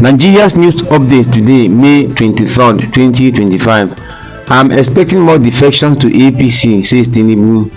Nigeria's news update today, May 23rd, 2025. I'm expecting more defections to APC, says Tinubu.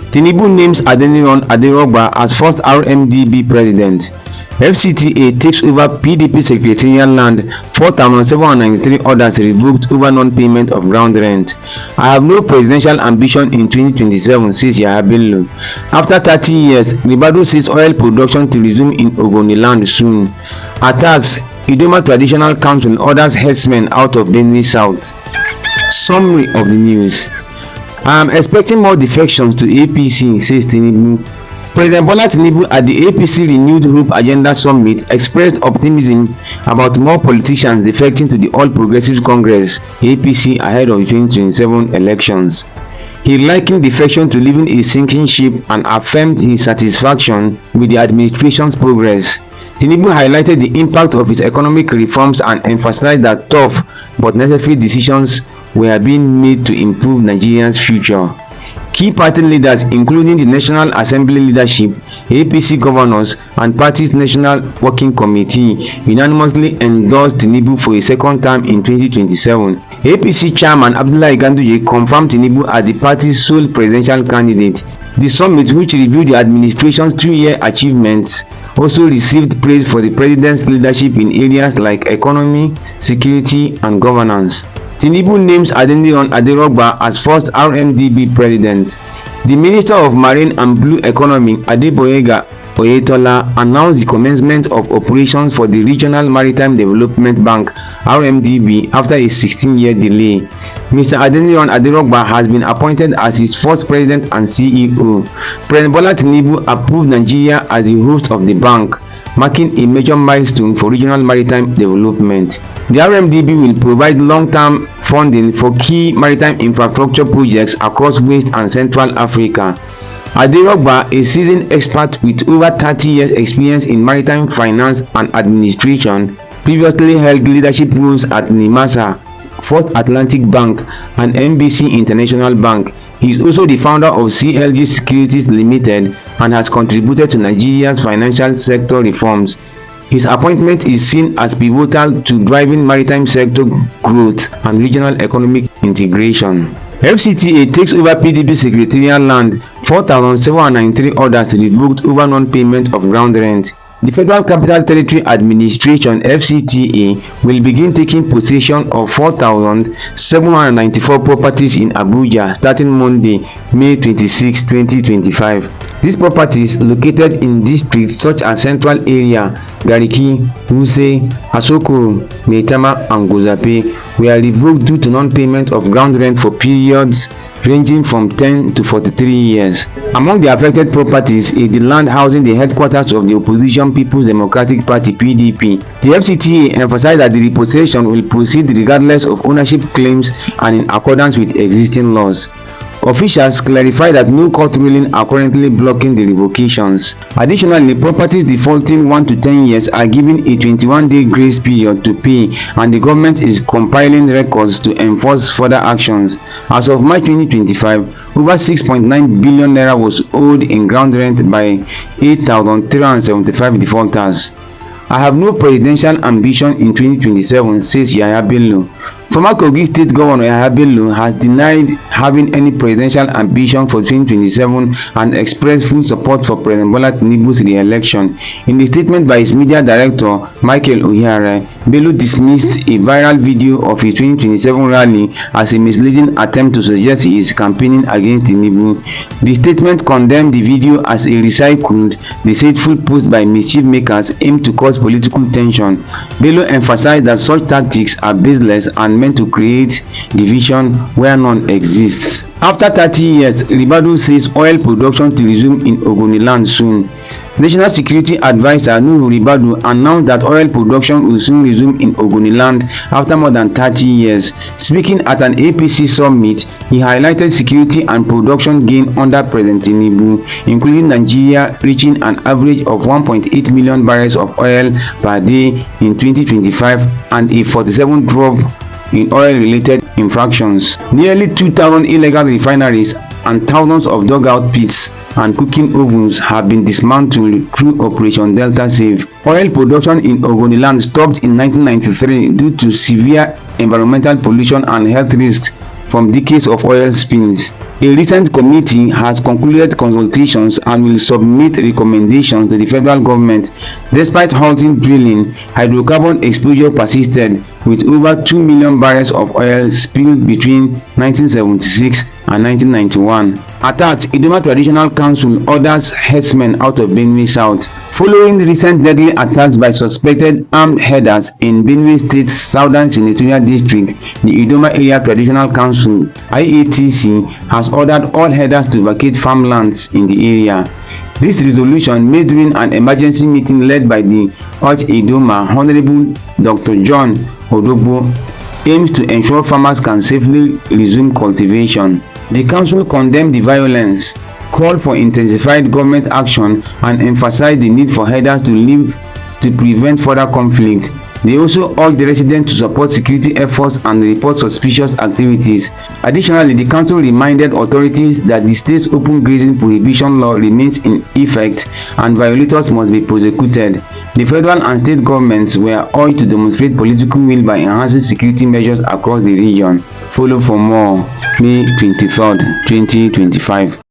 Tinubu names Adeniran Aderogba as first RMDB President. FCTA takes over PDP Secretariat land, 4,793 orders revoked over non-payment of ground rent. I have no presidential ambition in 2027, says Yahaya Bello. After 30 years, Ribadu says oil production to resume in Ogoniland soon. Attacks. Idoma Traditional Council orders herdsmen out of Benue South. Summary of the news. I am expecting more defections to APC, says Tinubu. President Bola Tinubu at the APC Renewed Hope Agenda Summit expressed optimism about more politicians defecting to the All Progressives Congress APC ahead of the 2027 elections. He likened defection to leaving a sinking ship and affirmed his satisfaction with the administration's progress. Tinubu highlighted the impact of his economic reforms and emphasized that tough but necessary decisions were being made to improve Nigeria's future. Key party leaders, including the National Assembly leadership, APC governors, and party's National Working Committee, unanimously endorsed Tinubu for a second term in 2027. APC chairman Abdullahi Ganduje confirmed Tinubu as the party's sole presidential candidate. The summit, which reviewed the administration's 2-year achievements, also received praise for the president's leadership in areas like economy, security, and governance. Tinubu names Adeniran Aderogba as first RMDB President. The Minister of Marine and Blue Economy, Adeboyega Oyetola, announced the commencement of operations for the Regional Maritime Development Bank (RMDB) after a 16-year delay. Mr. Adeniran Aderogba has been appointed as its first president and CEO. President Bola Tinubu approved Nigeria as the host of the bank, marking a major milestone for regional maritime development. The RMDB will provide long-term funding for key maritime infrastructure projects across West and Central Africa. Aderogba, a seasoned expert with over 30 years experience in maritime finance and administration, previously held leadership roles at NIMASA, Fourth Atlantic Bank, and NBC International Bank. He is also the founder of CLG Securities Limited and has contributed to Nigeria's financial sector reforms. His appointment is seen as pivotal to driving maritime sector growth and regional economic integration. FCTA takes over PDP Secretariat land, 4,793 orders revoked over non-payment of ground rent. The Federal Capital Territory Administration (FCTA) will begin taking possession of 4,794 properties in Abuja starting Monday, May 26, 2025. These properties, located in districts such as Central Area, Gariki, Wuse, Asokoro, Maitama, and Gozape, were revoked due to non-payment of ground rent for periods ranging from 10 to 43 years. Among the affected properties is the land housing the headquarters of the opposition People's Democratic Party (PDP). The FCTA emphasized that the repossession will proceed regardless of ownership claims and in accordance with existing laws. Officials clarified that no court ruling are currently blocking the revocations. Additionally, properties defaulting 1 to 10 years are given a 21-day grace period to pay, and the government is compiling records to enforce further actions. As of March 2025, over 6.9 billion naira was owed in ground rent by 8,375 defaulters. I have no presidential ambition in 2027, says Yahaya Bello. Former Kogi State Governor Yahaya Bello has denied having any presidential ambition for 2027 and expressed full support for President Bola Tinubu's re-election. In a statement by his media director, Michael Ohiare, Bello dismissed a viral video of a 2027 rally as a misleading attempt to suggest he is campaigning against Tinubu. The statement condemned the video as a recycled, deceitful post by mischief makers aimed to cause political tension. Bello emphasized that such tactics are baseless and meant to create division where none exists. After 30 years, Ribadu says oil production to resume in Ogoniland soon. National Security Advisor Nuhu Ribadu announced that oil production will soon resume in Ogoniland after more than 30 years. Speaking at an APC summit, he highlighted security and production gain under President Tinubu, including Nigeria reaching an average of 1.8 million barrels of oil per day in 2025 and a 47% drop in oil-related infractions. Nearly 2,000 illegal refineries and thousands of dugout pits and cooking ovens have been dismantled through Operation Delta Save. Oil production in Ogoniland stopped in 1993 due to severe environmental pollution and health risks from decades of oil spills. A recent committee has concluded consultations and will submit recommendations to the federal government. Despite halting drilling, hydrocarbon exposure persisted, with over 2 million barrels of oil spilled between 1976 and 1991. Attacked, Idoma Traditional Council orders herdsmen out of Benue South. Following recent deadly attacks by suspected armed herders in Benue State's Southern Senatorial District, the Idoma Area Traditional Council (IATC) has ordered all herders to vacate farmlands in the area. This resolution, made during an emergency meeting led by the Arch Idoma Honorable Dr. John Odogbo, aims to ensure farmers can safely resume cultivation. The council condemned the violence, called for intensified government action, and emphasized the need for herders to leave to prevent further conflict. They also urged the residents to support security efforts and report suspicious activities. Additionally, the council reminded authorities that the state's open grazing prohibition law remains in effect and violators must be prosecuted. The federal and state governments were urged to demonstrate political will by enhancing security measures across the region. Follow for more. May 23rd, 2025.